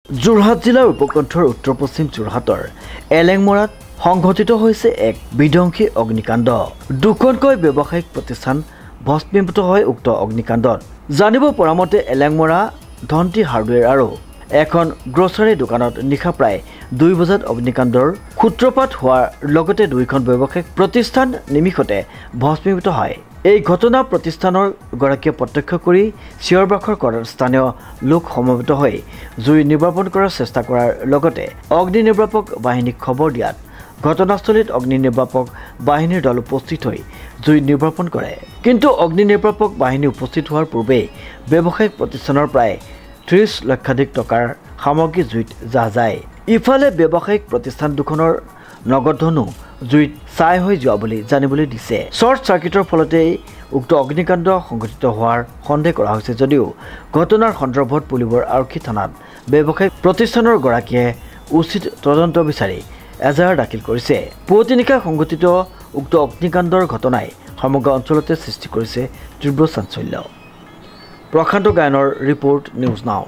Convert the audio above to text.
যোৰহাট জিলাৰ উপকণ্ঠৰ উত্তৰ পশ্চিম যোৰহাটৰ এলেংমৰাত সংঘটিত হৈছে এক বিধ্বংসী অগ্নিকাণ্ড। দুখনকৈ ব্যৱসায়িক প্ৰতিষ্ঠান ভস্মীভূত হয় উক্ত অগ্নিকাণ্ডত। জানিব পৰা মতে এলেংমৰা ধন্তি হাৰ্ডৱেৰ আৰু এখন গ্ৰছাৰী দোকানত নিশা প্ৰায় 2 বজাত অগ্নিকাণ্ডৰ সূত্ৰপাত হোৱাৰ লগতে দুইখন ব্যৱসায়িক প্ৰতিষ্ঠান নিমিষতে ভস্মীভূত হয়। এই ঘটনা প্ৰতিষ্ঠানৰ গৰাকীয়ে প্ৰত্যক্ষ কৰি চিঞৰ বাখৰ কৰাৰ স্থানীয় লোক সমবেত হৈ জুই নিৰ্বাপন কৰাৰ চেষ্টা কৰাৰ লগতে অগ্নি নিৰ্বাপক বাহিনীক খবৰ দিয়াত ঘটনাস্থলীত অগ্নি নিৰ্বাপক বাহিনীৰ দল উপস্থিত হৈ জুই নিৰ্বাপন কৰে। কিন্তু অগ্নি নিৰ্বাপক বাহিনী উপস্থিত হোৱাৰ পূৰ্বেই ব্যৱসায়িক প্ৰতিষ্ঠানৰ প্ৰায় 30 লক্ষাধিক টকাৰ সামগ্ৰী জুইত জাহ যায়। ইফালে ব্যৱসায়িক প্ৰতিষ্ঠান দুখনৰ নগদ ধনো জুইত ছাই হৈ যোৱা বুলি জানিবলৈ দিছে। শ্বৰ্ট চাৰ্কিটৰ ফলতেই উক্ত অগ্নিকাণ্ড সংঘটিত হোৱাৰ সন্দেহ কৰা হৈছে যদিও ঘটনাৰ সন্দৰ্ভত পুলিবৰ আৰক্ষী থানাত ব্যৱসায়িক প্ৰতিষ্ঠানৰ গৰাকীয়ে উচিত তদন্ত বিচাৰি এজাহাৰ দাখিল কৰিছে। পুৱতি নিশা সংঘটিত উক্ত অগ্নিকাণ্ডৰ ঘটনাই সমগ্ৰ অঞ্চলতে সৃষ্টি কৰিছে তীব্ৰ চাঞ্চল্য। প্ৰশান্ত গায়নৰ ৰিপৰ্ট, নিউজ নাও।